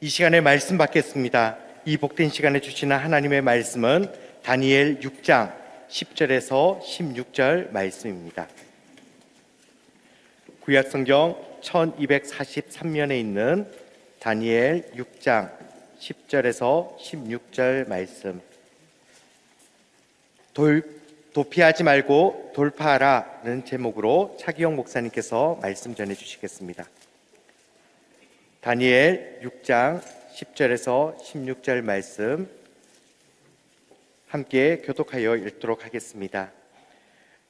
이 시간에 말씀 받겠습니다. 이 복된 시간에 주시는 하나님의 말씀은 다니엘 6장 10절에서 16절 말씀입니다. 구약성경 1243면에 있는 다니엘 6장 10절에서 16절 말씀. 도피하지 말고 돌파하라는 제목으로 차기영 목사님께서 말씀 전해 주시겠습니다. 다니엘 6장 10절에서 16절 말씀 함께 교독하여 읽도록 하겠습니다.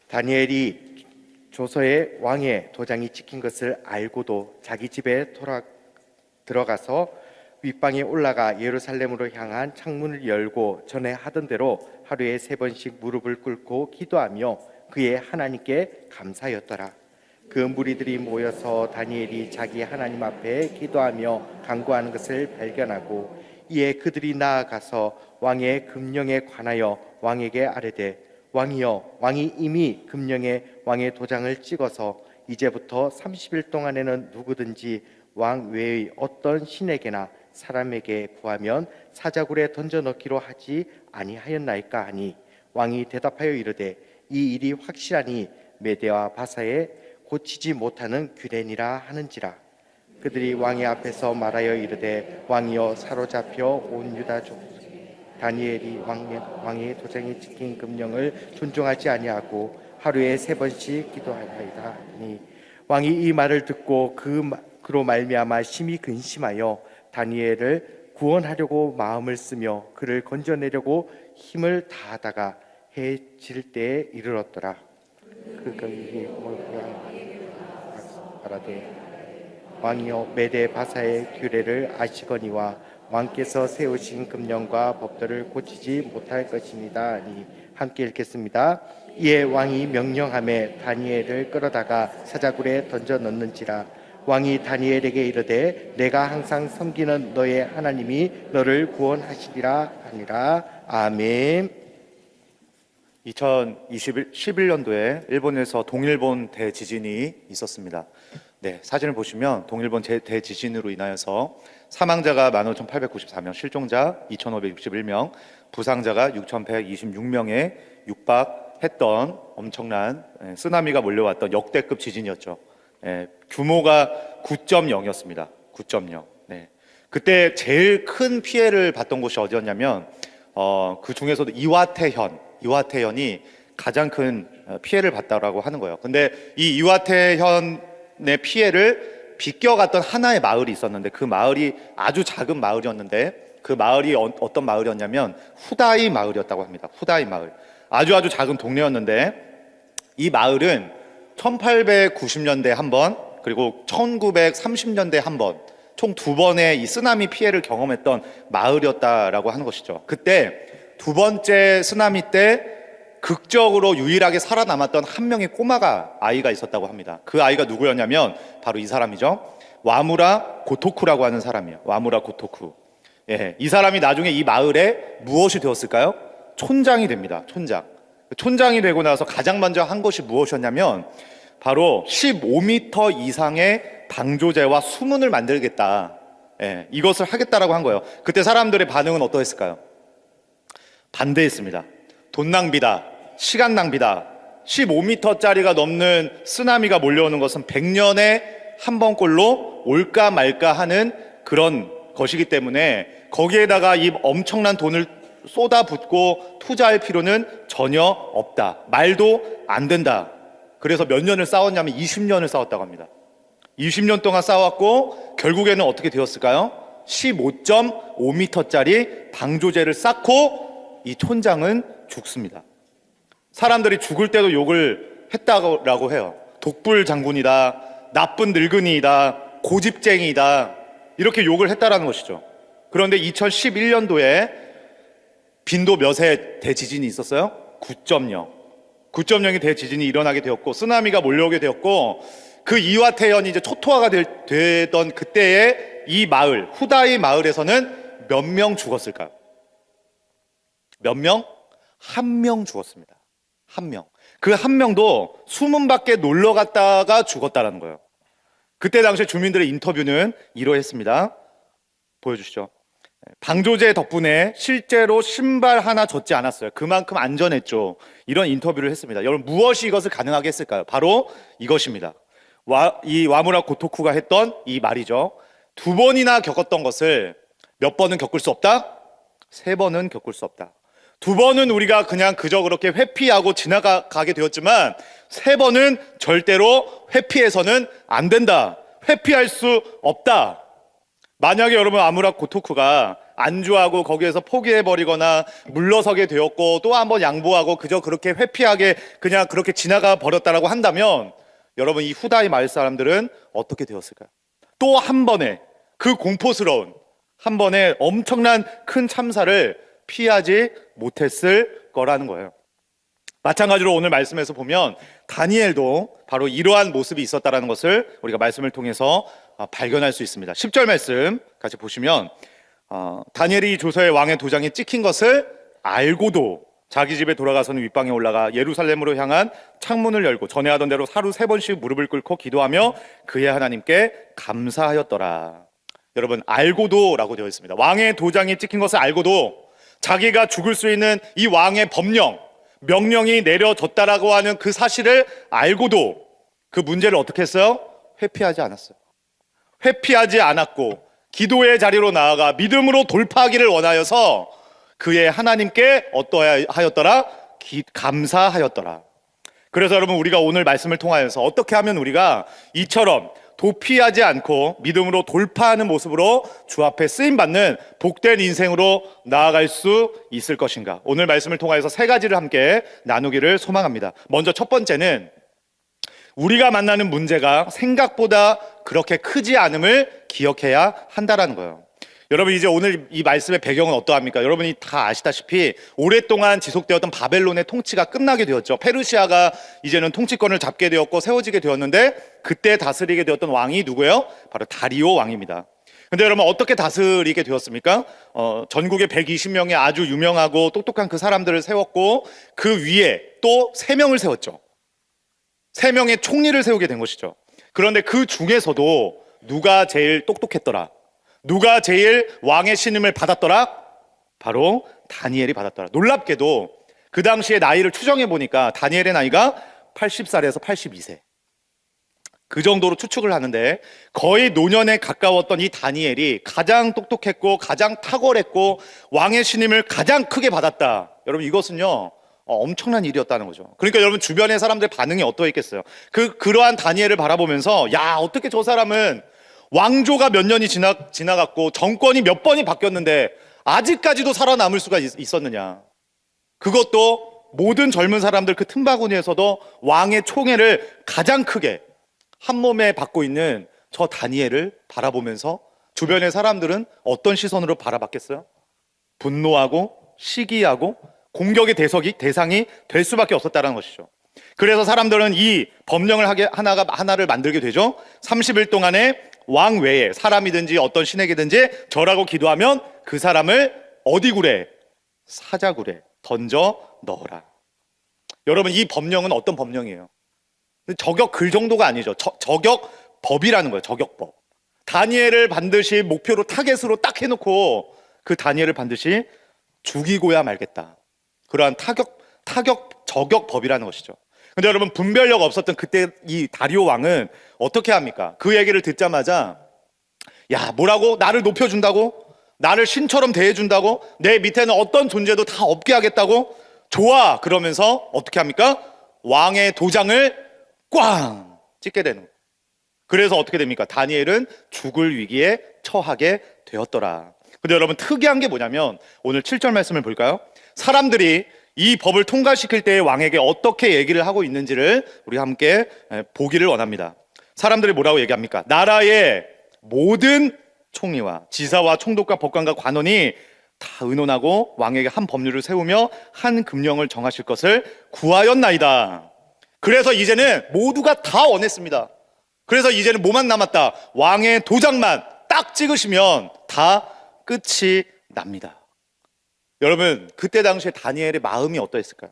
다니엘이 조서의 왕의 도장이 찍힌 것을 알고도 자기 집에 들어가서 윗방에 올라가 예루살렘으로 향한 창문을 열고 전에 하던 대로 하루에 3번씩 무릎을 꿇고 기도하며 그의 하나님께 감사하였더라. 그 무리들이 모여서 다니엘이 자기 하나님 앞에 기도하며 간구하는 것을 발견하고 이에 그들이 나아가서 왕의 금령에 관하여 왕에게 아뢰되 왕이여, 왕이 이미 금령에 왕의 도장을 찍어서 이제부터 30일 동안에는 누구든지 왕 외의 어떤 신에게나 사람에게 구하면 사자굴에 던져 넣기로 하지 아니하였나이까 하니 왕이 대답하여 이르되 이 일이 확실하니 메대와 바사에 고치지 못하는 규례니라 하는지라. 그들이 왕의 앞에서 말하여 이르되 왕이여, 사로잡혀 온 유다 족속 다니엘이 왕의 도장에 찍힌 금령을 존중하지 아니하고 하루에 3번씩 기도하나이다 하니 왕이 이 말을 듣고 그로 말미암아 심히 근심하여 다니엘을 구원하려고 마음을 쓰며 그를 건져내려고 힘을 다하다가 해질 때에 이르렀더라. 그가 말하되 왕이여, 메대 바사의 규례를 아시거니와 왕께서 세우신 금령과 법도를 고치지 못할 것입니다. 아니 함께 읽겠습니다. 이에 왕이 명령하매 다니엘을 끌어다가 사자굴에 던져 넣는지라. 왕이 다니엘에게 이르되 내가 항상 섬기는 너의 하나님이 너를 구원하시리라 하니라. 아멘. 2011년도에 일본에서 동일본 대지진이 있었습니다. 네, 사진을 보시면 동일본 대지진으로 인하여서 사망자가 15,894명, 실종자 2,561명, 부상자가 6,126명에 육박했던 엄청난 쓰나미가 몰려왔던 역대급 지진이었죠. 규모가 9.0이었습니다. 9.0. 네. 그때 제일 큰 피해를 봤던 곳이 어디였냐면 그 중에서도 이와테현이 가장 큰 피해를 봤다라고 하는 거예요. 근데 이 이와테현의 피해를 비껴갔던 하나의 마을이 있었는데 그 마을이 아주 작은 마을이었는데 그 마을이 어떤 마을이었냐면 후다이 마을이었다고 합니다. 후다이 마을. 아주 작은 동네였는데 이 마을은 1890년대에 한 번, 그리고 1930년대에 한 번, 총 2번의 이 쓰나미 피해를 경험했던 마을이었다라고 하는 것이죠. 그때 2번째 쓰나미 때 극적으로 유일하게 살아남았던 한 명의 아이가 있었다고 합니다. 그 아이가 누구였냐면 바로 이 사람이죠. 와무라 고토쿠라고 하는 사람이에요. 와무라 고토쿠. 이 사람이 나중에 이 마을에 무엇이 되었을까요? 촌장이 됩니다. 촌장이 되고 나서 가장 먼저 한 것이 무엇이었냐면 바로 15m 이상의 방조제와 수문을 만들겠다. 이것을 하겠다라고 한 거예요. 그때 사람들의 반응은 어떠했을까요? 반대했습니다. 돈 낭비다. 시간 낭비다. 15m짜리가 넘는 쓰나미가 몰려오는 것은 100년에 한 번꼴로 올까 말까 하는 그런 것이기 때문에 거기에다가 이 엄청난 돈을 쏟아붓고 투자할 필요는 전혀 없다. 말도 안 된다. 그래서 몇 년을 싸웠냐면 20년을 싸웠다고 합니다. 20년 동안 싸웠고 결국에는 어떻게 되었을까요? 15.5m짜리 방조제를 쌓고 이 촌장은 죽습니다. 사람들이 죽을 때도 욕을 했다고 해요. 독불 장군이다, 나쁜 늙은이이다, 고집쟁이이다, 이렇게 욕을 했다라는 것이죠. 그런데 2011년도에 빈도 몇의 대지진이 있었어요? 9.0. 9.0의 대지진이 일어나게 되었고 쓰나미가 몰려오게 되었고 그 이와테현이 이제 초토화가 되던 그때의 이 마을, 후다이 마을에서는 몇 명 죽었을까요? 몇 명? 1명 죽었습니다. 1명. 그 1명도 수문 밖에 놀러 갔다가 죽었다라는 거예요. 그때 당시 주민들의 인터뷰는 이러했습니다. 보여주시죠. 방조제 덕분에 실제로 신발 하나 젖지 않았어요. 그만큼 안전했죠. 이런 인터뷰를 했습니다. 여러분, 무엇이 이것을 가능하게 했을까요? 바로 이것입니다. 이 와무라 고토쿠가 했던 이 말이죠. 2번이나 겪었던 것을 몇 번은 겪을 수 없다? 3번은 겪을 수 없다. 2번은 우리가 그냥 그저 그렇게 회피하고 지나가게 되었지만 3번은 절대로 회피해서는 안 된다. 회피할 수 없다. 만약에 여러분 아무라 고토쿠가 안주하고 거기에서 포기해버리거나 물러서게 되었고 또 한번 양보하고 그저 그렇게 회피하게 그냥 그렇게 지나가 버렸다라고 한다면 여러분 이 후다이 마을 사람들은 어떻게 되었을까요? 또 한 번의 그 공포스러운 한 번의 엄청난 큰 참사를 피하지 못했을 거라는 거예요. 마찬가지로 오늘 말씀에서 보면 다니엘도 바로 이러한 모습이 있었다는 것을 우리가 말씀을 통해서 발견할 수 있습니다. 10절 말씀 같이 보시면 다니엘이 조서의 왕의 도장이 찍힌 것을 알고도 자기 집에 돌아가서는 윗방에 올라가 예루살렘으로 향한 창문을 열고 전에 하던 대로 하루 3번씩 무릎을 꿇고 기도하며 그의 하나님께 감사하였더라. 여러분, 알고도라고 되어 있습니다. 왕의 도장이 찍힌 것을 알고도 자기가 죽을 수 있는 이 왕의 명령이 내려졌다라고 하는 그 사실을 알고도 그 문제를 어떻게 했어요? 회피하지 않았어요. 회피하지 않았고 기도의 자리로 나아가 믿음으로 돌파하기를 원하여서 그의 하나님께 어떠하였더라? 감사하였더라. 그래서 여러분, 우리가 오늘 말씀을 통하여서 어떻게 하면 우리가 이처럼 도피하지 않고 믿음으로 돌파하는 모습으로 주 앞에 쓰임받는 복된 인생으로 나아갈 수 있을 것인가? 오늘 말씀을 통하여서 3가지를 함께 나누기를 소망합니다. 먼저 첫 번째는 우리가 만나는 문제가 생각보다 그렇게 크지 않음을 기억해야 한다라는 거예요. 여러분, 이제 오늘 이 말씀의 배경은 어떠합니까? 여러분이 다 아시다시피 오랫동안 지속되었던 바벨론의 통치가 끝나게 되었죠. 페르시아가 이제는 통치권을 잡게 되었고 세워지게 되었는데 그때 다스리게 되었던 왕이 누구예요? 바로 다리오 왕입니다. 근데 여러분, 어떻게 다스리게 되었습니까? 전국에 120명의 아주 유명하고 똑똑한 그 사람들을 세웠고 그 위에 또 3명을 세웠죠. 3명의 총리를 세우게 된 것이죠. 그런데 그 중에서도 누가 제일 똑똑했더라? 누가 제일 왕의 신임을 받았더라? 바로 다니엘이 받았더라. 놀랍게도 그 당시에 나이를 추정해 보니까 다니엘의 나이가 80살에서 82세. 그 정도로 추측을 하는데 거의 노년에 가까웠던 이 다니엘이 가장 똑똑했고 가장 탁월했고 왕의 신임을 가장 크게 받았다. 여러분, 이것은요 엄청난 일이었다는 거죠. 그러니까 여러분, 주변의 사람들의 반응이 어떠했겠어요? 그러한 다니엘을 바라보면서 야, 어떻게 저 사람은 왕조가 몇 년이 지나갔고 정권이 몇 번이 바뀌었는데 아직까지도 살아남을 수가 있었느냐. 그것도 모든 젊은 사람들 그 틈바구니에서도 왕의 총애를 가장 크게 한 몸에 받고 있는 저 다니엘을 바라보면서 주변의 사람들은 어떤 시선으로 바라봤겠어요? 분노하고 시기하고 공격의 대상이 될 수밖에 없었다는 것이죠. 그래서 사람들은 이 법령을 하나를 만들게 되죠. 30일 동안에 왕 외에 사람이든지 어떤 신에게든지 절하고 기도하면 그 사람을 어디 굴에? 사자굴에 던져 넣어라. 여러분, 이 법령은 어떤 법령이에요? 저격 글 정도가 아니죠. 저격법이라는 거예요. 저격법. 다니엘을 반드시 목표로 타겟으로 딱 해놓고 그 다니엘을 반드시 죽이고야 말겠다. 그러한 저격법이라는 것이죠. 근데 여러분, 분별력 없었던 그때 이 다리오 왕은 어떻게 합니까? 그 얘기를 듣자마자 야, 뭐라고? 나를 높여준다고? 나를 신처럼 대해준다고? 내 밑에는 어떤 존재도 다 없게 하겠다고? 좋아! 그러면서 어떻게 합니까? 왕의 도장을 꽝! 찍게 되는 거예요. 그래서 어떻게 됩니까? 다니엘은 죽을 위기에 처하게 되었더라. 근데 여러분, 특이한 게 뭐냐면 오늘 7절 말씀을 볼까요? 사람들이 이 법을 통과시킬 때 왕에게 어떻게 얘기를 하고 있는지를 우리 함께 보기를 원합니다. 사람들이 뭐라고 얘기합니까? 나라의 모든 총리와 지사와 총독과 법관과 관원이 다 의논하고 왕에게 한 법률을 세우며 한 금령을 정하실 것을 구하였나이다. 그래서 이제는 모두가 다 원했습니다. 그래서 이제는 뭐만 남았다? 왕의 도장만 딱 찍으시면 다 끝이 납니다. 여러분, 그때 당시에 다니엘의 마음이 어떠했을까요?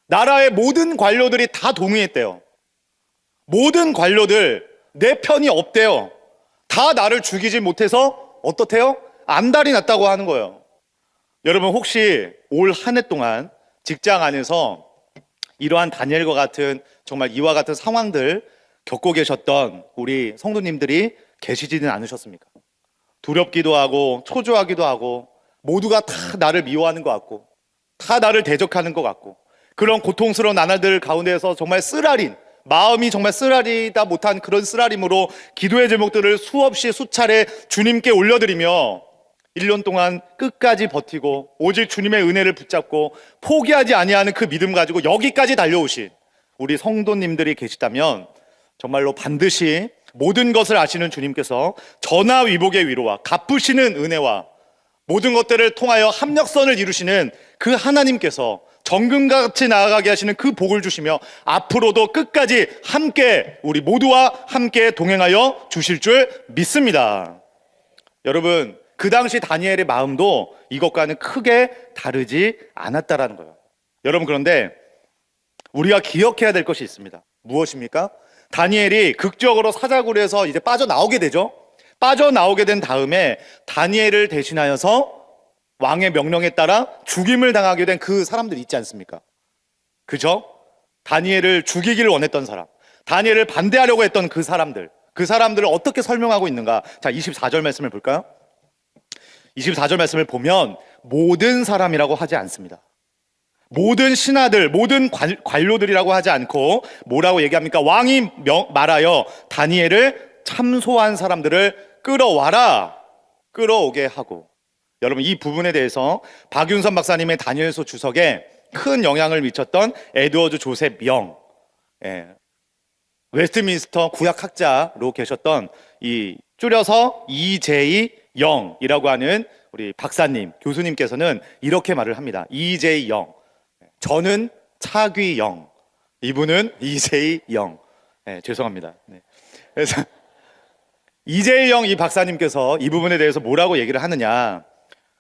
나라의 모든 관료들이 다 동의했대요. 모든 관료들 내 편이 없대요. 다 나를 죽이지 못해서 어떻대요? 안달이 났다고 하는 거예요. 여러분 혹시 올 한 해 동안 직장 안에서 이러한 다니엘과 같은 정말 이와 같은 상황들 겪고 계셨던 우리 성도님들이 계시지는 않으셨습니까? 두렵기도 하고 초조하기도 하고 모두가 다 나를 미워하는 것 같고 다 나를 대적하는 것 같고 그런 고통스러운 나날들 가운데에서 정말 쓰라린 마음이 정말 쓰라리다 못한 그런 쓰라림으로 기도의 제목들을 수없이 수차례 주님께 올려드리며 1년 동안 끝까지 버티고 오직 주님의 은혜를 붙잡고 포기하지 아니하는 그 믿음 가지고 여기까지 달려오신 우리 성도님들이 계시다면 정말로 반드시 모든 것을 아시는 주님께서 전하위복의 위로와 갚으시는 은혜와 모든 것들을 통하여 합력선을 이루시는 그 하나님께서 정금과 같이 나아가게 하시는 그 복을 주시며 앞으로도 끝까지 함께 우리 모두와 함께 동행하여 주실 줄 믿습니다. 여러분 그 당시 다니엘의 마음도 이것과는 크게 다르지 않았다라는 거예요. 여러분 그런데 우리가 기억해야 될 것이 있습니다. 무엇입니까? 다니엘이 극적으로 사자굴에서 이제 빠져나오게 되죠. 빠져나오게 된 다음에 다니엘을 대신하여서 왕의 명령에 따라 죽임을 당하게 된 그 사람들 있지 않습니까? 그죠? 다니엘을 죽이기를 원했던 사람, 다니엘을 반대하려고 했던 그 사람들을 어떻게 설명하고 있는가? 자, 24절 말씀을 볼까요? 24절 말씀을 보면 모든 사람이라고 하지 않습니다. 모든 신하들, 모든 관료들이라고 하지 않고 뭐라고 얘기합니까? 왕이 말하여 다니엘을 참소한 사람들을 끌어오게 하고. 여러분 이 부분에 대해서 박윤선 박사님의 다니엘서 주석에 큰 영향을 미쳤던 에드워드 조셉 영, 웨스트민스터 구약학자로 계셨던 이 줄여서 EJ 영이라고 하는 우리 박사님, 교수님께서는 이렇게 말을 합니다. EJ 영, 저는 차귀 영, 이분은 EJ 영. 죄송합니다. 그래서 EJ 영 이 박사님께서 이 부분에 대해서 뭐라고 얘기를 하느냐?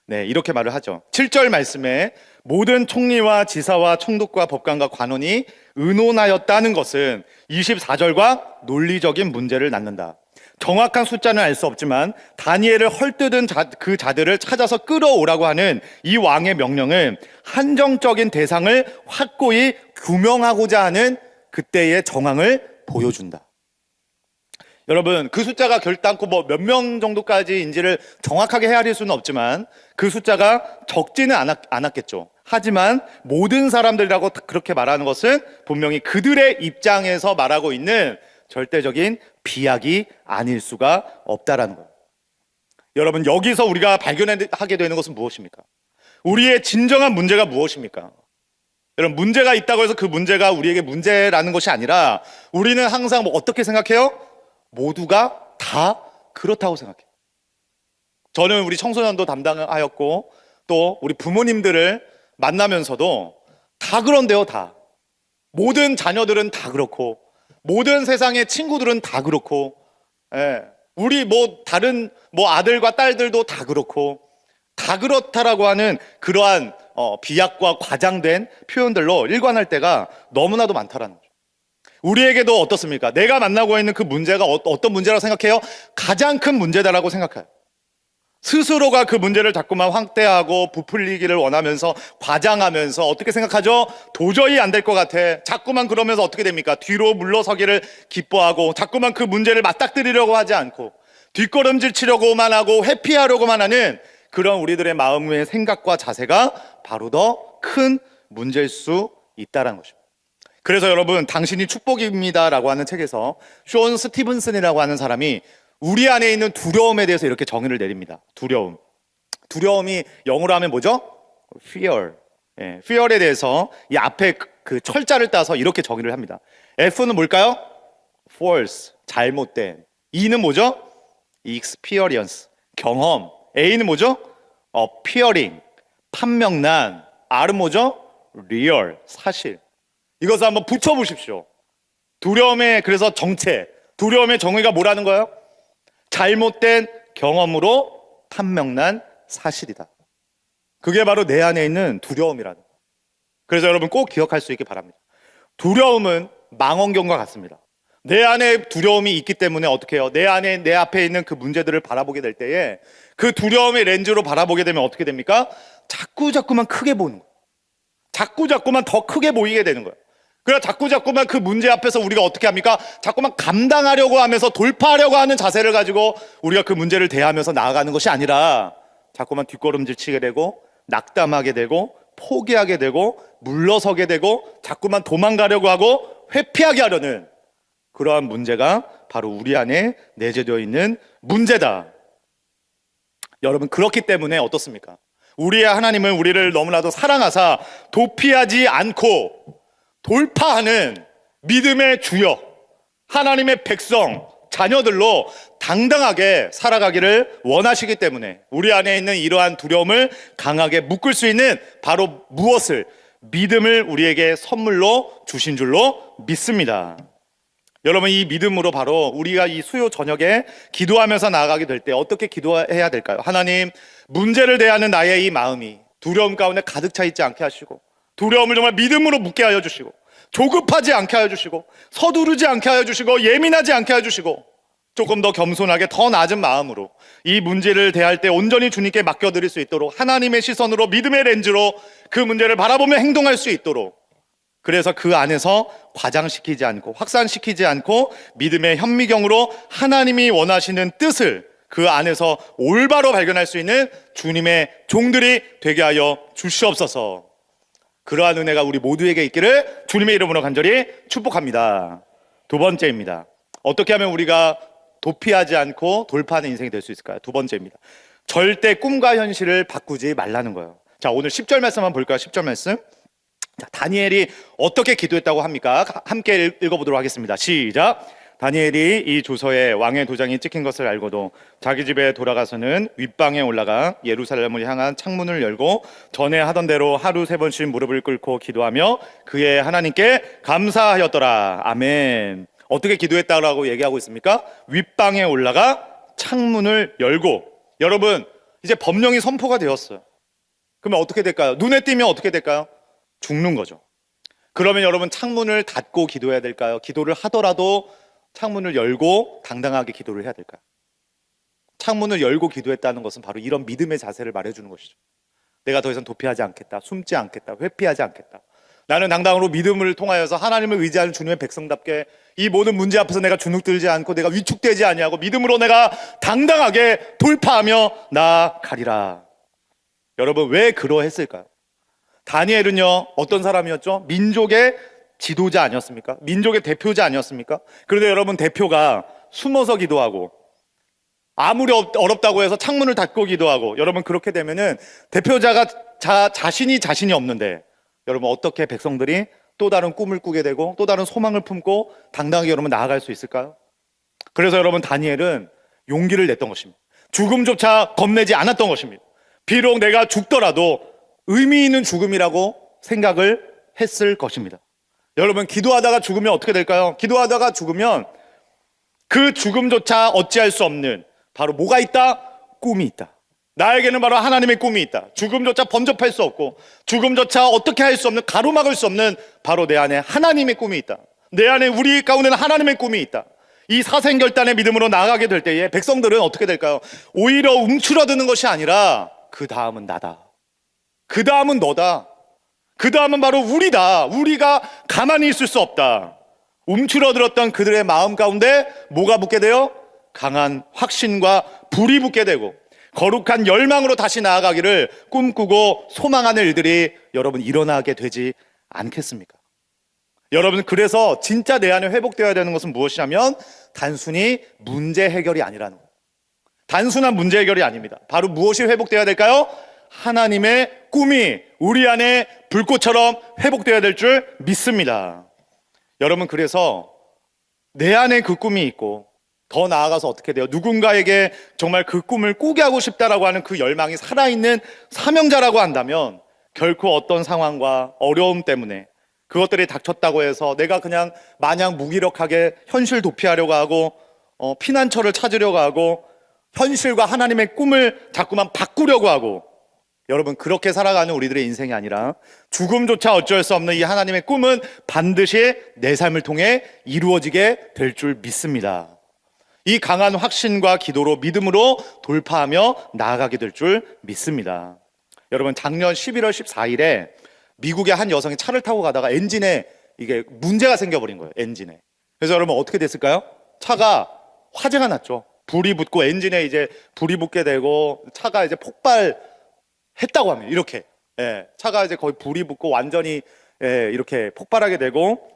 이렇게 말을 하죠. 7절 말씀에 모든 총리와 지사와 총독과 법관과 관원이 의논하였다는 것은 24절과 논리적인 문제를 낳는다. 정확한 숫자는 알 수 없지만 다니엘을 헐뜯은 그 자들을 찾아서 끌어오라고 하는 이 왕의 명령은 한정적인 대상을 확고히 규명하고자 하는 그때의 정황을 보여준다. 여러분 그 숫자가 결단코 뭐 몇 명 정도까지인지를 정확하게 헤아릴 수는 없지만 그 숫자가 적지는 않았겠죠. 하지만 모든 사람들이라고 그렇게 말하는 것은 분명히 그들의 입장에서 말하고 있는 절대적인 비약이 아닐 수가 없다라는 거예요. 여러분 여기서 우리가 발견하게 되는 것은 무엇입니까? 우리의 진정한 문제가 무엇입니까? 여러분 문제가 있다고 해서 그 문제가 우리에게 문제라는 것이 아니라 우리는 항상 뭐 어떻게 생각해요? 모두가 다 그렇다고 생각해요. 저는 우리 청소년도 담당하였고 또 우리 부모님들을 만나면서도 다 그런데요, 다. 모든 자녀들은 다 그렇고 모든 세상의 친구들은 다 그렇고 우리 뭐 다른 뭐 아들과 딸들도 다 그렇고 다 그렇다라고 하는 그러한 비약과 과장된 표현들로 일관할 때가 너무나도 많다라는 거죠. 우리에게도 어떻습니까? 내가 만나고 있는 그 문제가 어떤 문제라고 생각해요? 가장 큰 문제다라고 생각해요. 스스로가 그 문제를 자꾸만 확대하고 부풀리기를 원하면서 과장하면서 어떻게 생각하죠? 도저히 안 될 것 같아. 자꾸만 그러면서 어떻게 됩니까? 뒤로 물러서기를 기뻐하고 자꾸만 그 문제를 맞닥뜨리려고 하지 않고 뒷걸음질 치려고만 하고 회피하려고만 하는 그런 우리들의 마음의 생각과 자세가 바로 더 큰 문제일 수 있다는 것입니다. 그래서 여러분 당신이 축복입니다라고 하는 책에서 쇼 스티븐슨이라고 하는 사람이 우리 안에 있는 두려움에 대해서 이렇게 정의를 내립니다. 두려움이 영어로 하면 뭐죠? fear. fear에 대해서 이 앞에 그 철자를 따서 이렇게 정의를 합니다. F는 뭘까요? false, 잘못된. E는 뭐죠? experience, 경험. A는 뭐죠? appearing, 판명난. R은 뭐죠? real, 사실. 이것을 한번 붙여보십시오. 두려움의 그래서 정체, 두려움의 정의가 뭐라는 거예요? 잘못된 경험으로 판명난 사실이다. 그게 바로 내 안에 있는 두려움이라는 거예요. 그래서 여러분 꼭 기억할 수 있기 바랍니다. 두려움은 망원경과 같습니다. 내 안에 두려움이 있기 때문에 어떻게 해요? 내 앞에 있는 그 문제들을 바라보게 될 때에 그 두려움의 렌즈로 바라보게 되면 어떻게 됩니까? 자꾸만 크게 보는 거예요. 자꾸만 더 크게 보이게 되는 거예요. 그래서 자꾸만 그 문제 앞에서 우리가 어떻게 합니까? 자꾸만 감당하려고 하면서 돌파하려고 하는 자세를 가지고 우리가 그 문제를 대하면서 나아가는 것이 아니라 자꾸만 뒷걸음질 치게 되고 낙담하게 되고 포기하게 되고 물러서게 되고 자꾸만 도망가려고 하고 회피하게 하려는 그러한 문제가 바로 우리 안에 내재되어 있는 문제다. 여러분, 그렇기 때문에 어떻습니까? 우리의 하나님은 우리를 너무나도 사랑하사 도피하지 않고 돌파하는 믿음의 주여, 하나님의 백성, 자녀들로 당당하게 살아가기를 원하시기 때문에 우리 안에 있는 이러한 두려움을 강하게 묶을 수 있는 바로 무엇을? 믿음을 우리에게 선물로 주신 줄로 믿습니다. 여러분, 이 믿음으로 바로 우리가 이 수요 저녁에 기도하면서 나아가게 될 때 어떻게 기도해야 될까요? 하나님, 문제를 대하는 나의 이 마음이 두려움 가운데 가득 차 있지 않게 하시고 두려움을 정말 믿음으로 묶게 하여 주시고 조급하지 않게 하여 주시고 서두르지 않게 하여 주시고 예민하지 않게 하여 주시고 조금 더 겸손하게 더 낮은 마음으로 이 문제를 대할 때 온전히 주님께 맡겨드릴 수 있도록 하나님의 시선으로 믿음의 렌즈로 그 문제를 바라보며 행동할 수 있도록, 그래서 그 안에서 과장시키지 않고 확산시키지 않고 믿음의 현미경으로 하나님이 원하시는 뜻을 그 안에서 올바로 발견할 수 있는 주님의 종들이 되게 하여 주시옵소서. 그러한 은혜가 우리 모두에게 있기를 주님의 이름으로 간절히 축복합니다. 두 번째입니다. 어떻게 하면 우리가 도피하지 않고 돌파하는 인생이 될 수 있을까요? 두 번째입니다. 절대 꿈과 현실을 바꾸지 말라는 거예요. 자, 오늘 10절 말씀 한번 볼까요? 10절 말씀. 자, 다니엘이 어떻게 기도했다고 합니까? 함께 읽어보도록 하겠습니다. 시작. 다니엘이 이 조서에 왕의 도장이 찍힌 것을 알고도 자기 집에 돌아가서는 윗방에 올라가 예루살렘을 향한 창문을 열고 전에 하던 대로 하루 3번씩 무릎을 꿇고 기도하며 그의 하나님께 감사하였더라. 아멘. 어떻게 기도했다고 얘기하고 있습니까? 윗방에 올라가 창문을 열고. 여러분, 이제 법령이 선포가 되었어요. 그러면 어떻게 될까요? 눈에 띄면 어떻게 될까요? 죽는 거죠. 그러면 여러분, 창문을 닫고 기도해야 될까요? 기도를 하더라도 창문을 열고 당당하게 기도를 해야 될까요? 창문을 열고 기도했다는 것은 바로 이런 믿음의 자세를 말해주는 것이죠. 내가 더 이상 도피하지 않겠다, 숨지 않겠다, 회피하지 않겠다. 나는 당당으로 믿음을 통하여서 하나님을 의지하는 주님의 백성답게 이 모든 문제 앞에서 내가 주눅들지 않고 내가 위축되지 아니하고 믿음으로 내가 당당하게 돌파하며 나아가리라. 여러분, 왜 그러했을까요? 다니엘은요, 어떤 사람이었죠? 민족의 지도자 아니었습니까? 민족의 대표자 아니었습니까? 그런데 여러분, 대표가 숨어서 기도하고 아무리 어렵다고 해서 창문을 닫고 기도하고, 여러분, 그렇게 되면은 대표자가 자신이 없는데 여러분, 어떻게 백성들이 또 다른 꿈을 꾸게 되고 또 다른 소망을 품고 당당하게 여러분 나아갈 수 있을까요? 그래서 여러분, 다니엘은 용기를 냈던 것입니다. 죽음조차 겁내지 않았던 것입니다. 비록 내가 죽더라도 의미 있는 죽음이라고 생각을 했을 것입니다. 여러분, 기도하다가 죽으면 어떻게 될까요? 기도하다가 죽으면 그 죽음조차 어찌할 수 없는 바로 뭐가 있다? 꿈이 있다. 나에게는 바로 하나님의 꿈이 있다. 죽음조차 범접할 수 없고 죽음조차 어떻게 할 수 없는, 가로막을 수 없는 바로 내 안에 하나님의 꿈이 있다. 내 안에, 우리 가운데는 하나님의 꿈이 있다. 이 사생결단의 믿음으로 나아가게 될 때에 백성들은 어떻게 될까요? 오히려 움츠러드는 것이 아니라 그 다음은 나다, 그 다음은 너다, 그 다음은 바로 우리다, 우리가 가만히 있을 수 없다. 움츠러들었던 그들의 마음 가운데 뭐가 붙게 돼요? 강한 확신과 불이 붙게 되고 거룩한 열망으로 다시 나아가기를 꿈꾸고 소망하는 일들이 여러분 일어나게 되지 않겠습니까? 여러분, 그래서 진짜 내 안에 회복되어야 되는 것은 무엇이냐면 단순히 문제 해결이 아니라는 거예요. 단순한 문제 해결이 아닙니다. 바로 무엇이 회복되어야 될까요? 하나님의 꿈이 우리 안에 불꽃처럼 회복되어야 될 줄 믿습니다. 여러분, 그래서 내 안에 그 꿈이 있고 더 나아가서 어떻게 돼요? 누군가에게 정말 그 꿈을 꾸게 하고 싶다라고 하는 그 열망이 살아있는 사명자라고 한다면 결코 어떤 상황과 어려움 때문에 그것들이 닥쳤다고 해서 내가 그냥 마냥 무기력하게 현실 도피하려고 하고 피난처를 찾으려고 하고 현실과 하나님의 꿈을 자꾸만 바꾸려고 하고, 여러분, 그렇게 살아가는 우리들의 인생이 아니라 죽음조차 어쩔 수 없는 이 하나님의 꿈은 반드시 내 삶을 통해 이루어지게 될 줄 믿습니다. 이 강한 확신과 기도로 믿음으로 돌파하며 나아가게 될 줄 믿습니다. 여러분, 작년 11월 14일에 미국의 한 여성이 차를 타고 가다가 엔진에 이게 문제가 생겨버린 거예요. 엔진에. 그래서 여러분 어떻게 됐을까요? 차가 화재가 났죠. 불이 붙고 엔진에 이제 불이 붙게 되고 차가 이제 폭발했다고 합니다. 이렇게. 예, 차가 이제 거의 불이 붙고 완전히 이렇게 폭발하게 되고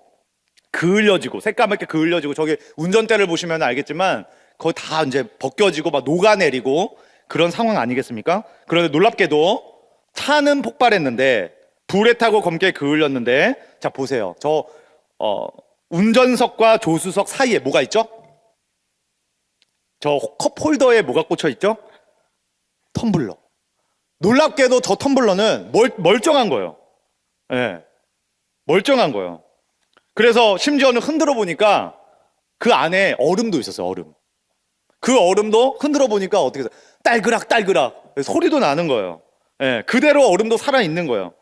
그을려지고 새까맣게 그을려지고 저기 운전대를 보시면 알겠지만 거의 다 이제 벗겨지고 막 녹아내리고 그런 상황 아니겠습니까? 그런데 놀랍게도 차는 폭발했는데 불에 타고 검게 그을렸는데 자 보세요. 저 운전석과 조수석 사이에 뭐가 있죠? 저 컵홀더에 뭐가 꽂혀 있죠? 텀블러. 놀랍게도 저 텀블러는 멀쩡한 거예요. 예, 멀쩡한 거예요. 그래서 심지어는 흔들어 보니까 그 안에 얼음도 있었어요. 얼음. 그 얼음도 흔들어 보니까 어떻게 딸그락 딸그락 소리도 나는 거예요. 예, 그대로 얼음도 살아 있는 거예요.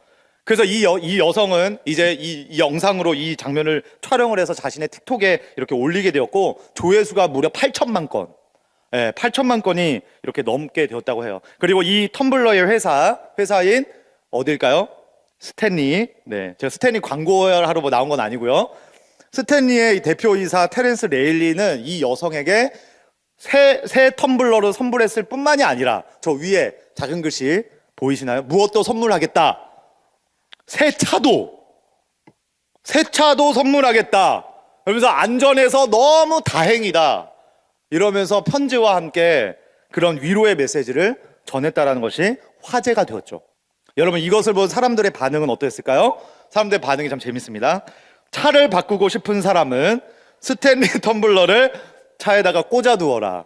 그래서 이 여성은 이제 이 영상으로 이 장면을 촬영을 해서 자신의 틱톡에 이렇게 올리게 되었고 조회수가 무려 8천만 건. 예, 8천만 건이 이렇게 넘게 되었다고 해요. 그리고 이 텀블러의 회사인 어딜까요? 스탠리. 네, 제가 스탠리 광고하러 뭐 나온 건 아니고요. 스탠리의 대표이사 테렌스 레일리는 이 여성에게 새 텀블러를 선물했을 뿐만이 아니라 저 위에 작은 글씨 보이시나요? 무엇도 선물하겠다. 새 차도 선물하겠다. 그러면서 안전해서 너무 다행이다. 이러면서 편지와 함께 그런 위로의 메시지를 전했다라는 것이 화제가 되었죠. 여러분 이것을 본 사람들의 반응은 어땠을까요? 사람들의 반응이 참 재밌습니다. 차를 바꾸고 싶은 사람은 스탠리 텀블러를 차에다가 꽂아두어라.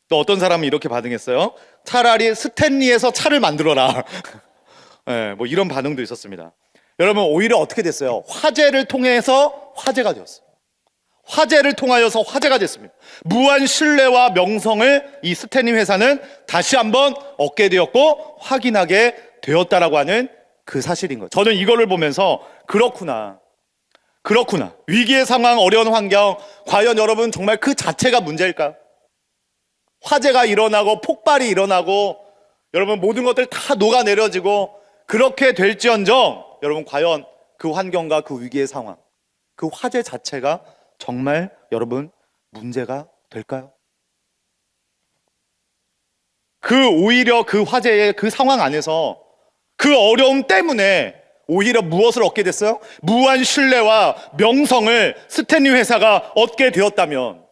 또 어떤 사람은 이렇게 반응했어요. 차라리 스탠리에서 차를 만들어라. 네, 뭐 이런 반응도 있었습니다. 여러분 오히려 어떻게 됐어요? 화재를 통해서 화제가 되었어요. 화재를 통하여서 화제가 됐습니다. 무한 신뢰와 명성을 이 스탠리 회사는 다시 한번 얻게 되었고 확인하게 되었다라고 하는 그 사실인 거죠. 저는 이거를 보면서 그렇구나. 위기의 상황, 어려운 환경, 과연 여러분 정말 그 자체가 문제일까요? 화재가 일어나고 폭발이 일어나고 여러분 모든 것들 다 녹아내려지고 그렇게 될지언정 여러분 과연 그 환경과 그 위기의 상황, 그 화재 자체가 정말 여러분 문제가 될까요? 오히려 그 화재의 그 상황 안에서 그 어려움 때문에 오히려 무엇을 얻게 됐어요? 무한 신뢰와 명성을 스탠리 회사가 얻게 되었다면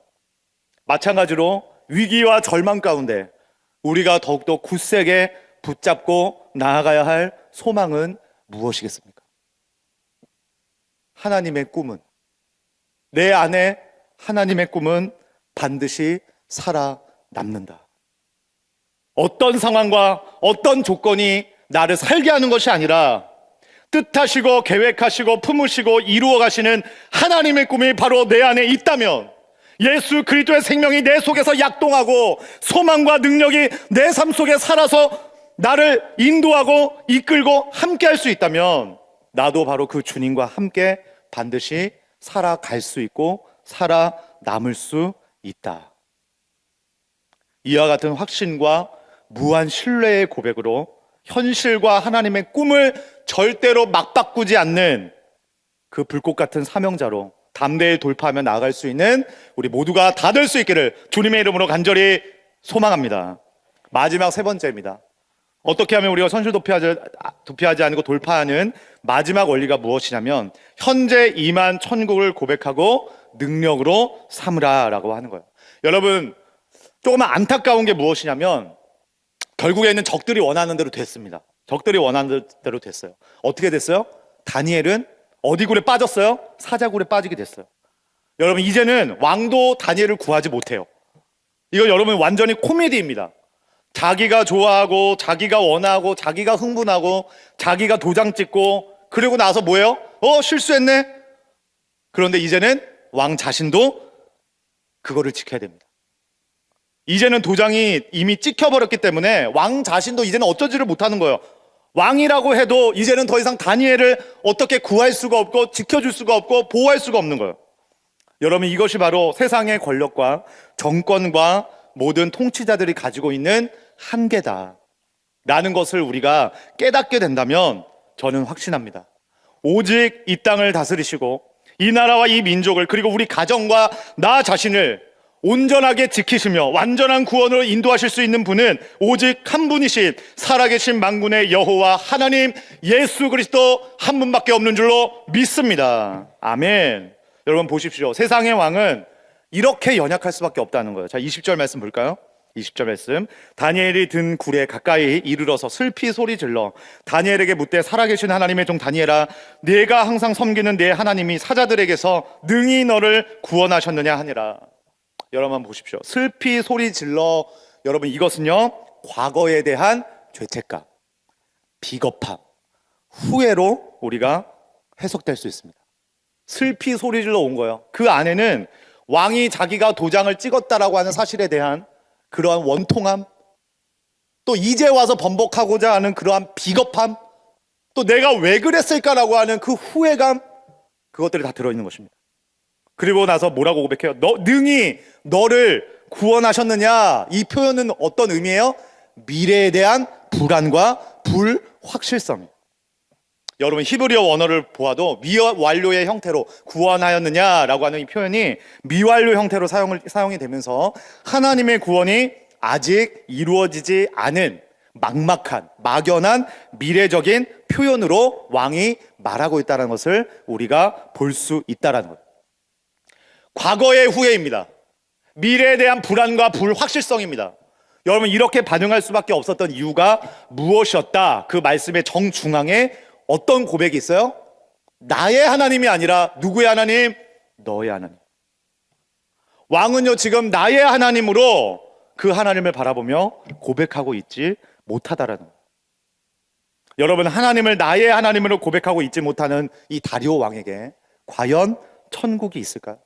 마찬가지로 위기와 절망 가운데 우리가 더욱더 굳세게 붙잡고 나아가야 할 소망은 무엇이겠습니까? 하나님의 꿈은 내 안에 하나님의 꿈은 반드시 살아남는다. 어떤 상황과 어떤 조건이 나를 살게 하는 것이 아니라 뜻하시고 계획하시고 품으시고 이루어 가시는 하나님의 꿈이 바로 내 안에 있다면 예수 그리스도의 생명이 내 속에서 약동하고 소망과 능력이 내 삶 속에 살아서 나를 인도하고 이끌고 함께 할 수 있다면 나도 바로 그 주님과 함께 반드시 살아갈 수 있고 살아남을 수 있다. 이와 같은 확신과 무한 신뢰의 고백으로 현실과 하나님의 꿈을 절대로 막 바꾸지 않는 그 불꽃 같은 사명자로 담대히 돌파하며 나아갈 수 있는 우리 모두가 다 될 수 있기를 주님의 이름으로 간절히 소망합니다. 마지막 세 번째입니다. 어떻게 하면 우리가 선실 도피하지 않고 돌파하는 마지막 원리가 무엇이냐면 현재 임한 천국을 고백하고 능력으로 삼으라라고 하는 거예요. 여러분 조금 안타까운 게 무엇이냐면 결국에는 적들이 원하는 대로 됐습니다. 적들이 원하는 대로 됐어요. 어떻게 됐어요? 다니엘은 어디 굴에 빠졌어요? 사자굴에 빠지게 됐어요. 여러분 이제는 왕도 다니엘을 구하지 못해요. 이거 여러분 완전히 코미디입니다. 자기가 좋아하고 자기가 원하고 자기가 흥분하고 자기가 도장 찍고 그리고 나서 뭐예요? 실수했네. 그런데 이제는 왕 자신도 그거를 지켜야 됩니다. 이제는 도장이 이미 찍혀버렸기 때문에 왕 자신도 이제는 어쩌지를 못하는 거예요. 왕이라고 해도 이제는 더 이상 다니엘을 어떻게 구할 수가 없고 지켜줄 수가 없고 보호할 수가 없는 거예요. 여러분 이것이 바로 세상의 권력과 정권과 모든 통치자들이 가지고 있는 한계다 라는 것을 우리가 깨닫게 된다면 저는 확신합니다. 오직 이 땅을 다스리시고 이 나라와 이 민족을 그리고 우리 가정과 나 자신을 온전하게 지키시며 완전한 구원으로 인도하실 수 있는 분은 오직 한 분이신 살아계신 만군의 여호와 하나님 예수 그리스도 한 분밖에 없는 줄로 믿습니다. 아멘. 여러분 보십시오. 세상의 왕은 이렇게 연약할 수밖에 없다는 거예요. 자, 20절 말씀 볼까요? 20절 말씀. 다니엘이 든 굴에 가까이 이르러서 슬피 소리 질러 다니엘에게 묻되 살아계신 하나님의 종 다니엘아, 네가 항상 섬기는 네 하나님이 사자들에게서 능히 너를 구원하셨느냐 하니라. 여러분 보십시오. 슬피 소리 질러, 여러분 이것은요 과거에 대한 죄책감, 비겁함, 후회로 우리가 해석될 수 있습니다. 슬피 소리 질러 온 거예요. 그 안에는 왕이 자기가 도장을 찍었다라고 하는 사실에 대한 그러한 원통함, 또 이제 와서 번복하고자 하는 그러한 비겁함, 또 내가 왜 그랬을까라고 하는 그 후회감, 그것들이 다 들어있는 것입니다. 그리고 나서 뭐라고 고백해요? 능히 너를 구원하셨느냐. 이 표현은 어떤 의미예요? 미래에 대한 불안과 불확실성이에요. 여러분 히브리어 원어를 보아도 미완료의 형태로 구원하였느냐라고 하는 이 표현이 미완료 형태로 사용이 되면서 하나님의 구원이 아직 이루어지지 않은 막연한 미래적인 표현으로 왕이 말하고 있다는 것을 우리가 볼 수 있다는 거예요. 과거의 후회입니다. 미래에 대한 불안과 불확실성입니다. 여러분 이렇게 반응할 수밖에 없었던 이유가 무엇이었다? 그 말씀의 정중앙에 어떤 고백이 있어요? 나의 하나님이 아니라 누구의 하나님? 너의 하나님. 왕은요 지금 나의 하나님으로 그 하나님을 바라보며 고백하고 있지 못하다라는 거예요. 여러분 하나님을 나의 하나님으로 고백하고 있지 못하는 이 다리오 왕에게 과연 천국이 있을까요?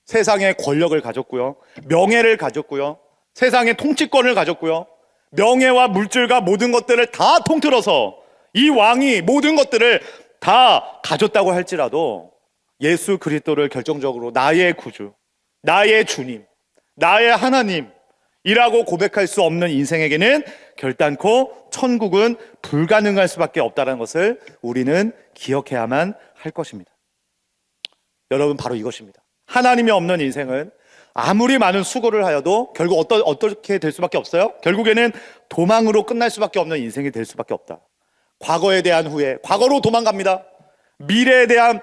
세상의 권력을 가졌고요, 명예를 가졌고요, 세상의 통치권을 가졌고요, 명예와 물질과 모든 것들을 다 통틀어서 이 왕이 모든 것들을 다 가졌다고 할지라도 예수 그리스도를 결정적으로 나의 구주, 나의 주님, 나의 하나님이라고 고백할 수 없는 인생에게는 결단코 천국은 불가능할 수밖에 없다는 것을 우리는 기억해야만 할 것입니다. 여러분 바로 이것입니다. 하나님이 없는 인생은 아무리 많은 수고를 하여도 결국 어떻게 될 수밖에 없어요? 결국에는 도망으로 끝날 수밖에 없는 인생이 될 수밖에 없다. 과거에 대한 후회, 과거로 도망갑니다. 미래에 대한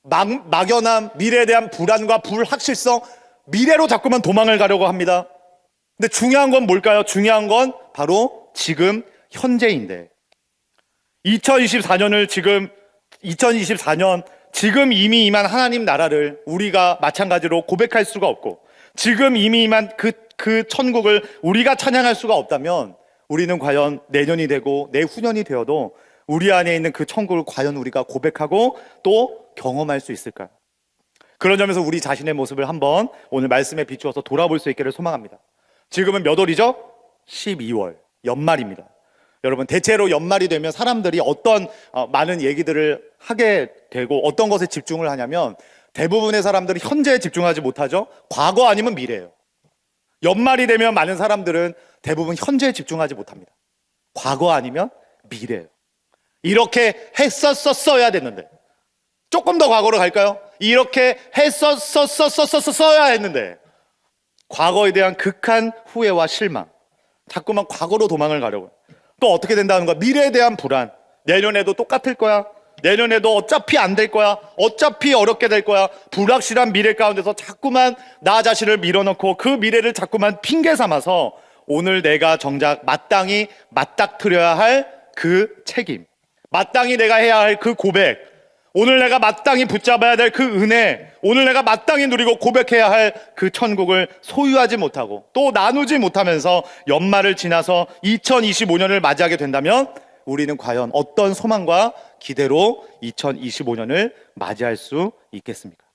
막연함, 미래에 대한 불안과 불확실성, 미래로 자꾸만 도망을 가려고 합니다. 근데 중요한 건 뭘까요? 중요한 건 바로 지금 현재인데 2024년 지금 이미 임한 하나님 나라를 우리가 마찬가지로 고백할 수가 없고 지금 이미 임한 그 천국을 우리가 찬양할 수가 없다면 우리는 과연 내년이 되고 내후년이 되어도 우리 안에 있는 그 천국을 과연 우리가 고백하고 또 경험할 수 있을까요? 그런 점에서 우리 자신의 모습을 한번 오늘 말씀에 비추어서 돌아볼 수 있기를 소망합니다. 지금은 몇 월이죠? 12월 연말입니다. 여러분 대체로 연말이 되면 사람들이 어떤 많은 얘기들을 하게 되고 어떤 것에 집중을 하냐면 대부분의 사람들이 현재에 집중하지 못하죠. 과거 아니면 미래예요. 연말이 되면 많은 사람들은 대부분 현재에 집중하지 못합니다. 과거 아니면 미래예요. 이렇게 했었어야 됐는데 조금 더 과거로 갈까요? 이렇게 했었어야 했는데 과거에 대한 극한 후회와 실망, 자꾸만 과거로 도망을 가려고. 또 어떻게 된다는 거야? 미래에 대한 불안. 내년에도 똑같을 거야. 내년에도 어차피 안 될 거야. 어차피 어렵게 될 거야. 불확실한 미래 가운데서 자꾸만 나 자신을 밀어넣고 그 미래를 자꾸만 핑계 삼아서 오늘 내가 정작 마땅히 맞닥뜨려야 할 그 책임, 마땅히 내가 해야 할 그 고백, 오늘 내가 마땅히 붙잡아야 될 그 은혜, 오늘 내가 마땅히 누리고 고백해야 할 그 천국을 소유하지 못하고 또 나누지 못하면서 연말을 지나서 2025년을 맞이하게 된다면 우리는 과연 어떤 소망과 기대로 2025년을 맞이할 수 있겠습니까?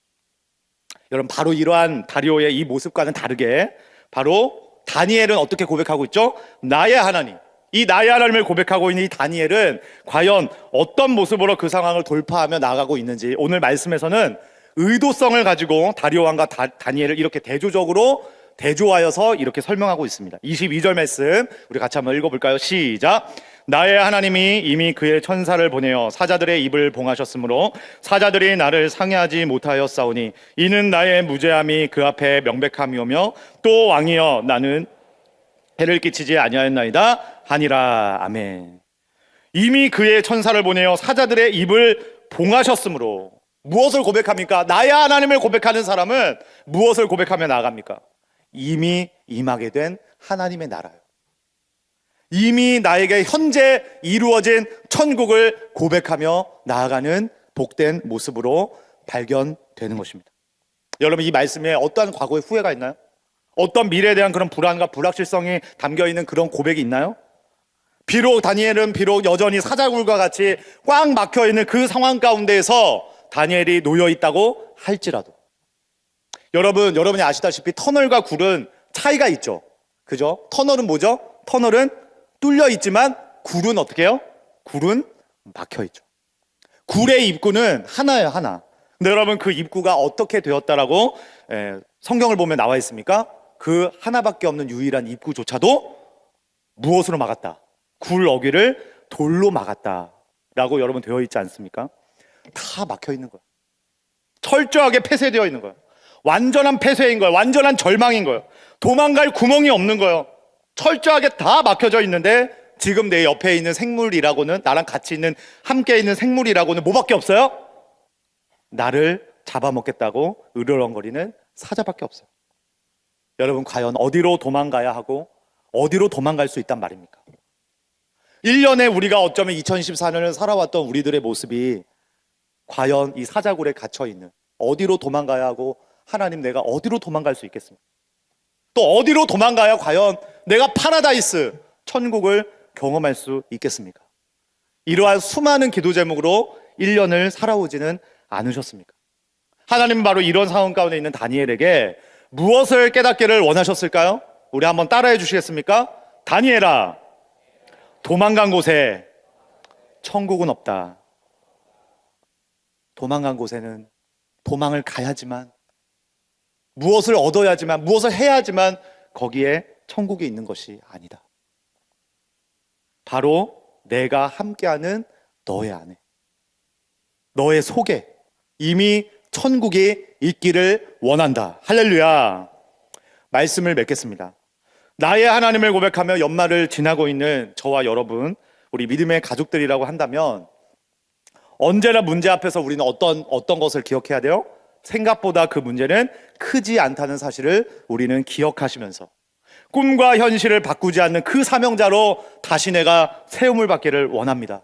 여러분 바로 이러한 다리오의 이 모습과는 다르게 바로 다니엘은 어떻게 고백하고 있죠? 나의 하나님, 이 나의 하나님을 고백하고 있는 이 다니엘은 과연 어떤 모습으로 그 상황을 돌파하며 나아가고 있는지 오늘 말씀에서는 의도성을 가지고 다리오 왕과 다니엘을 이렇게 대조적으로 대조하여서 이렇게 설명하고 있습니다. 22절 말씀 우리 같이 한번 읽어볼까요? 시작. 나의 하나님이 이미 그의 천사를 보내어 사자들의 입을 봉하셨으므로 사자들이 나를 상해하지 못하였사오니 이는 나의 무죄함이 그 앞에 명백함이오며 또 왕이여 나는 해를 끼치지 아니하였나이다 하니라. 아멘. 이미 그의 천사를 보내어 사자들의 입을 봉하셨으므로 무엇을 고백합니까? 나의 하나님을 고백하는 사람은 무엇을 고백하며 나아갑니까? 이미 임하게 된 하나님의 나라요. 이미 나에게 현재 이루어진 천국을 고백하며 나아가는 복된 모습으로 발견되는 것입니다. 여러분, 이 말씀에 어떠한 과거의 후회가 있나요? 어떤 미래에 대한 그런 불안과 불확실성이 담겨있는 그런 고백이 있나요? 비록 다니엘은 비록 여전히 사자굴과 같이 꽉 막혀있는 그 상황 가운데에서 다니엘이 놓여있다고 할지라도 여러분이 아시다시피 터널과 굴은 차이가 있죠. 그죠? 터널은 뭐죠? 터널은 뚫려 있지만 굴은 어떻게 해요? 굴은 막혀 있죠. 굴의 입구는 하나예요, 하나. 근데 여러분, 그 입구가 어떻게 되었다라고 성경을 보면 나와 있습니까? 그 하나밖에 없는 유일한 입구조차도 무엇으로 막았다? 굴 어귀를 돌로 막았다라고 여러분 되어 있지 않습니까? 다 막혀 있는 거예요. 철저하게 폐쇄되어 있는 거예요. 완전한 폐쇄인 거예요. 완전한 절망인 거예요. 도망갈 구멍이 없는 거예요. 철저하게 다 막혀져 있는데 지금 내 옆에 있는 생물이라고는, 나랑 같이 있는 함께 있는 생물이라고는 뭐밖에 없어요? 나를 잡아먹겠다고 으르렁거리는 사자밖에 없어요. 여러분, 과연 어디로 도망가야 하고 어디로 도망갈 수 있단 말입니까? 1년에 우리가 어쩌면 2024년을 살아왔던 우리들의 모습이 과연 이 사자굴에 갇혀있는, 어디로 도망가야 하고 하나님, 내가 어디로 도망갈 수 있겠습니까? 또 어디로 도망가야 과연 내가 파라다이스, 천국을 경험할 수 있겠습니까? 이러한 수많은 기도 제목으로 1년을 살아오지는 않으셨습니까? 하나님은 바로 이런 상황 가운데 있는 다니엘에게 무엇을 깨닫기를 원하셨을까요? 우리 한번 따라해 주시겠습니까? 다니엘아, 도망간 곳에 천국은 없다. 도망간 곳에는 도망을 가야지만, 무엇을 얻어야지만, 무엇을 해야지만 거기에 천국이 있는 것이 아니다. 바로 내가 함께하는 너의 안에, 너의 속에 이미 천국이 있기를 원한다. 할렐루야. 말씀을 맺겠습니다. 나의 하나님을 고백하며 연말을 지나고 있는 저와 여러분, 우리 믿음의 가족들이라고 한다면 언제나 문제 앞에서 우리는 어떤 것을 기억해야 돼요? 생각보다 그 문제는 크지 않다는 사실을 우리는 기억하시면서 꿈과 현실을 바꾸지 않는 그 사명자로 다시 내가 세움을 받기를 원합니다.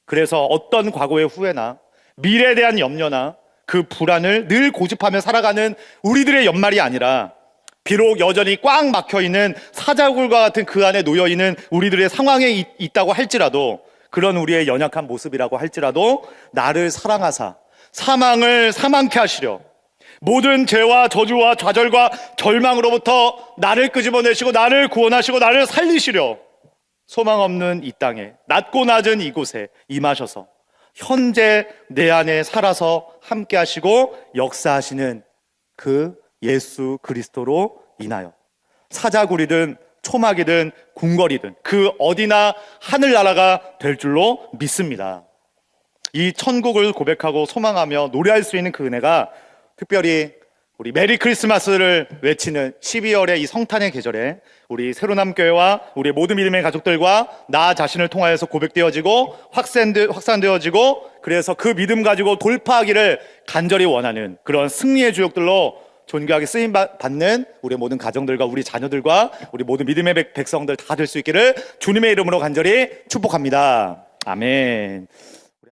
그래서 어떤 과거의 후회나 미래에 대한 염려나 그 불안을 늘 고집하며 살아가는 우리들의 연말이 아니라, 비록 여전히 꽉 막혀있는 사자굴과 같은 그 안에 놓여있는 우리들의 상황에 있다고 할지라도, 그런 우리의 연약한 모습이라고 할지라도 나를 사랑하사 사망을 사망케 하시려, 모든 죄와 저주와 좌절과 절망으로부터 나를 끄집어내시고 나를 구원하시고 나를 살리시려 소망 없는 이 땅에, 낮고 낮은 이곳에 임하셔서 현재 내 안에 살아서 함께 하시고 역사하시는 그 예수 그리스도로 인하여 사자굴이든 초막이든 궁궐이든 그 어디나 하늘나라가 될 줄로 믿습니다. 이 천국을 고백하고 소망하며 노래할 수 있는 그 은혜가 특별히 우리 메리 크리스마스를 외치는 12월의 이 성탄의 계절에 우리 새로남교회와 우리 모든 믿음의 가족들과 나 자신을 통하여서 고백되어지고 확산되어지고, 그래서 그 믿음 가지고 돌파하기를 간절히 원하는 그런 승리의 주역들로 존귀하게 쓰임받는 우리 모든 가정들과 우리 자녀들과 우리 모든 믿음의 백성들 다 될 수 있기를 주님의 이름으로 간절히 축복합니다. 아멘.